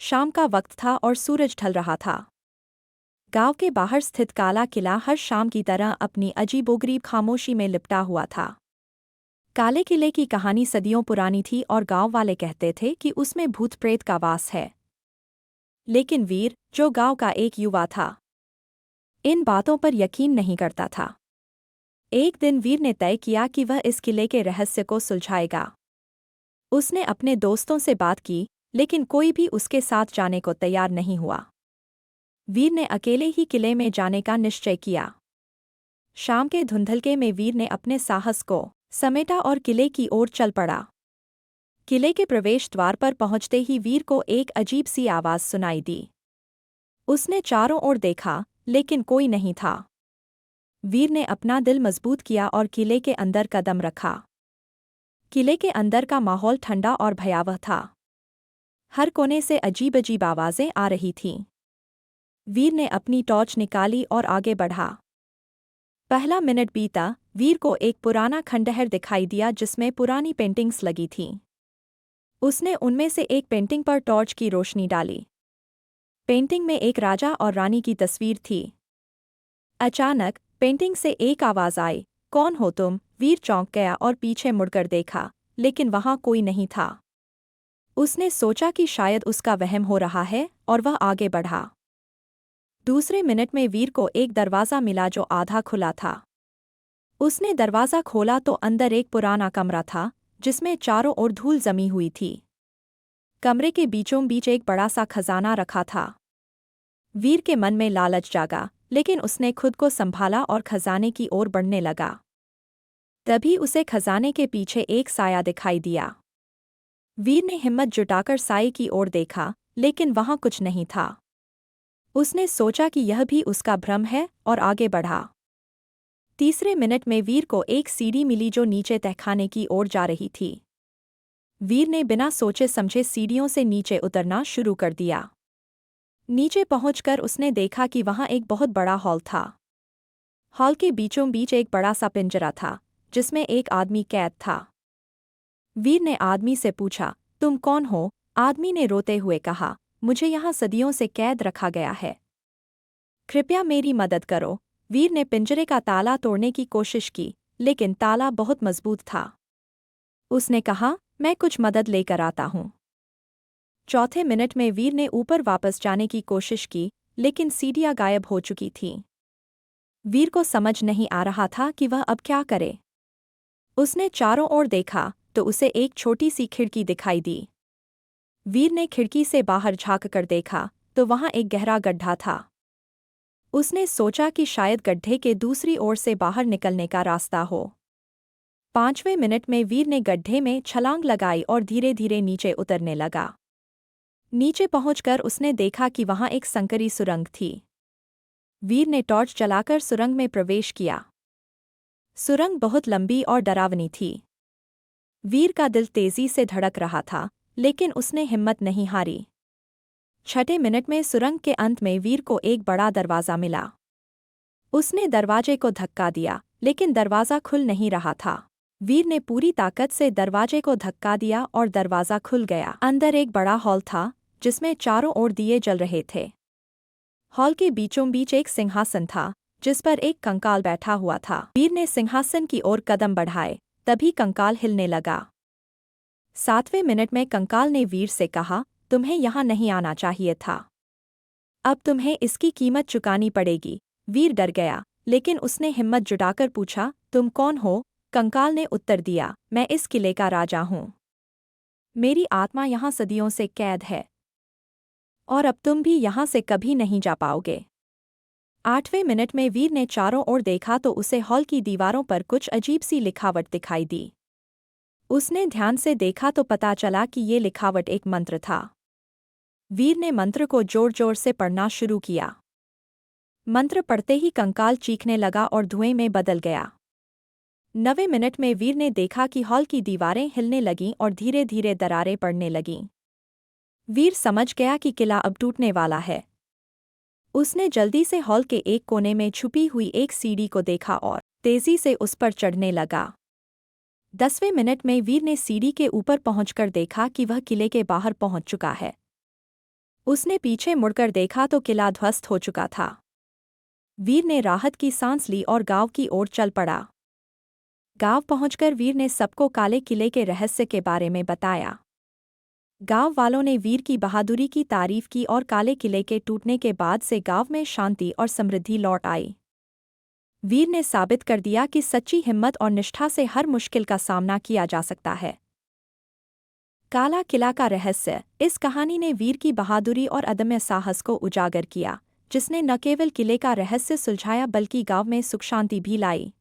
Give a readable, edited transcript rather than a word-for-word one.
शाम का वक्त था और सूरज ढल रहा था। गांव के बाहर स्थित काला किला हर शाम की तरह अपनी अजीबोगरीब खामोशी में लिपटा हुआ था। काले किले की कहानी सदियों पुरानी थी और गांव वाले कहते थे कि उसमें भूत प्रेत का वास है। लेकिन वीर, जो गांव का एक युवा था, इन बातों पर यकीन नहीं करता था। एक दिन वीर ने तय किया कि वह इस किले के रहस्य को सुलझाएगा। उसने अपने दोस्तों से बात की, लेकिन कोई भी उसके साथ जाने को तैयार नहीं हुआ। वीर ने अकेले ही किले में जाने का निश्चय किया। शाम के धुंधलके में वीर ने अपने साहस को समेटा और किले की ओर चल पड़ा। किले के प्रवेश द्वार पर पहुंचते ही वीर को एक अजीब सी आवाज सुनाई दी। उसने चारों ओर देखा, लेकिन कोई नहीं था। वीर ने अपना दिल मजबूत किया और किले के अंदर कदम रखा। किले के अंदर का माहौल ठंडा और भयावह था। हर कोने से अजीब अजीब आवाजें आ रही थीं। वीर ने अपनी टॉर्च निकाली और आगे बढ़ा। पहला मिनट बीता, वीर को एक पुराना खंडहर दिखाई दिया जिसमें पुरानी पेंटिंग्स लगी थीं। उसने उनमें से एक पेंटिंग पर टॉर्च की रोशनी डाली। पेंटिंग में एक राजा और रानी की तस्वीर थी। अचानक पेंटिंग से एक आवाज आई, कौन हो तुम? वीर चौंक गया और पीछे मुड़कर देखा, लेकिन वहां कोई नहीं था। उसने सोचा कि शायद उसका वहम हो रहा है और वह आगे बढ़ा। दूसरे मिनट में वीर को एक दरवाज़ा मिला जो आधा खुला था। उसने दरवाज़ा खोला तो अंदर एक पुराना कमरा था, जिसमें चारों ओर धूल जमी हुई थी। कमरे के बीचों बीच एक बड़ा सा खजाना रखा था। वीर के मन में लालच जागा, लेकिन उसने खुद को संभाला और खजाने की ओर बढ़ने लगा। तभी उसे खजाने के पीछे एक साया दिखाई दिया। वीर ने हिम्मत जुटाकर साये की ओर देखा, लेकिन वहां कुछ नहीं था। उसने सोचा कि यह भी उसका भ्रम है और आगे बढ़ा। तीसरे मिनट में वीर को एक सीढ़ी मिली जो नीचे तहखाने की ओर जा रही थी। वीर ने बिना सोचे समझे सीढ़ियों से नीचे उतरना शुरू कर दिया। नीचे पहुंचकर उसने देखा कि वहां एक बहुत बड़ा हॉल था। हॉल के बीचों बीच एक बड़ा सा पिंजरा था, जिसमें एक आदमी कैद था। वीर ने आदमी से पूछा, तुम कौन हो? आदमी ने रोते हुए कहा, मुझे यहाँ सदियों से कैद रखा गया है। कृपया मेरी मदद करो। वीर ने पिंजरे का ताला तोड़ने की कोशिश की, लेकिन ताला बहुत मजबूत था। उसने कहा, मैं कुछ मदद लेकर आता हूँ। चौथे मिनट में वीर ने ऊपर वापस जाने की कोशिश की, लेकिन सीढ़ियाँ गायब हो चुकी थीं। वीर को समझ नहीं आ रहा था कि वह अब क्या करे। उसने चारों ओर देखा तो उसे एक छोटी सी खिड़की दिखाई दी। वीर ने खिड़की से बाहर झांककर देखा तो वहां एक गहरा गड्ढा था। उसने सोचा कि शायद गड्ढे के दूसरी ओर से बाहर निकलने का रास्ता हो। पांचवें मिनट में वीर ने गड्ढे में छलांग लगाई और धीरे धीरे नीचे उतरने लगा। नीचे पहुंचकर उसने देखा कि वहां एक संकरी सुरंग थी। वीर ने टॉर्च जलाकर सुरंग में प्रवेश किया। सुरंग बहुत लंबी और डरावनी थी। वीर का दिल तेजी से धड़क रहा था, लेकिन उसने हिम्मत नहीं हारी। छठे मिनट में सुरंग के अंत में वीर को एक बड़ा दरवाज़ा मिला। उसने दरवाजे को धक्का दिया, लेकिन दरवाज़ा खुल नहीं रहा था। वीर ने पूरी ताकत से दरवाजे को धक्का दिया और दरवाज़ा खुल गया। अंदर एक बड़ा हॉल था, जिसमें चारों ओर दिए जल रहे थे। हॉल के बीचों बीच एक सिंहासन था, जिस पर एक कंकाल बैठा हुआ था। वीर ने सिंहासन की ओर कदम बढ़ाए, तभी कंकाल हिलने लगा। सातवें मिनट में कंकाल ने वीर से कहा, तुम्हें यहाँ नहीं आना चाहिए था। अब तुम्हें इसकी कीमत चुकानी पड़ेगी। वीर डर गया, लेकिन उसने हिम्मत जुटाकर पूछा, तुम कौन हो? कंकाल ने उत्तर दिया, मैं इस किले का राजा हूँ। मेरी आत्मा यहाँ सदियों से कैद है, और अब तुम भी यहाँ से कभी नहीं जा पाओगे। आठवें मिनट में वीर ने चारों ओर देखा तो उसे हॉल की दीवारों पर कुछ अजीब सी लिखावट दिखाई दी। उसने ध्यान से देखा तो पता चला कि ये लिखावट एक मंत्र था। वीर ने मंत्र को जोर जोर से पढ़ना शुरू किया। मंत्र पढ़ते ही कंकाल चीखने लगा और धुएं में बदल गया। 9वें मिनट में वीर ने देखा कि हॉल की दीवारें हिलने लगीं और धीरे धीरे दरारें पड़ने लगीं। वीर समझ गया कि किला अब टूटने वाला है। उसने जल्दी से हॉल के एक कोने में छुपी हुई एक सीढ़ी को देखा और तेजी से उस पर चढ़ने लगा। 10वें मिनट में वीर ने सीढ़ी के ऊपर पहुंचकर देखा कि वह किले के बाहर पहुंच चुका है। उसने पीछे मुड़कर देखा तो किला ध्वस्त हो चुका था। वीर ने राहत की सांस ली और गांव की ओर चल पड़ा। गांव पहुंचकर वीर ने सबको काले किले के रहस्य के बारे में बताया। गांव वालों ने वीर की बहादुरी की तारीफ की और काले किले के टूटने के बाद से गांव में शांति और समृद्धि लौट आई। वीर ने साबित कर दिया कि सच्ची हिम्मत और निष्ठा से हर मुश्किल का सामना किया जा सकता है। काला किला का रहस्य। इस कहानी ने वीर की बहादुरी और अदम्य साहस को उजागर किया, जिसने न केवल किले का रहस्य सुलझाया बल्कि गांव में सुख शांति भी लाई।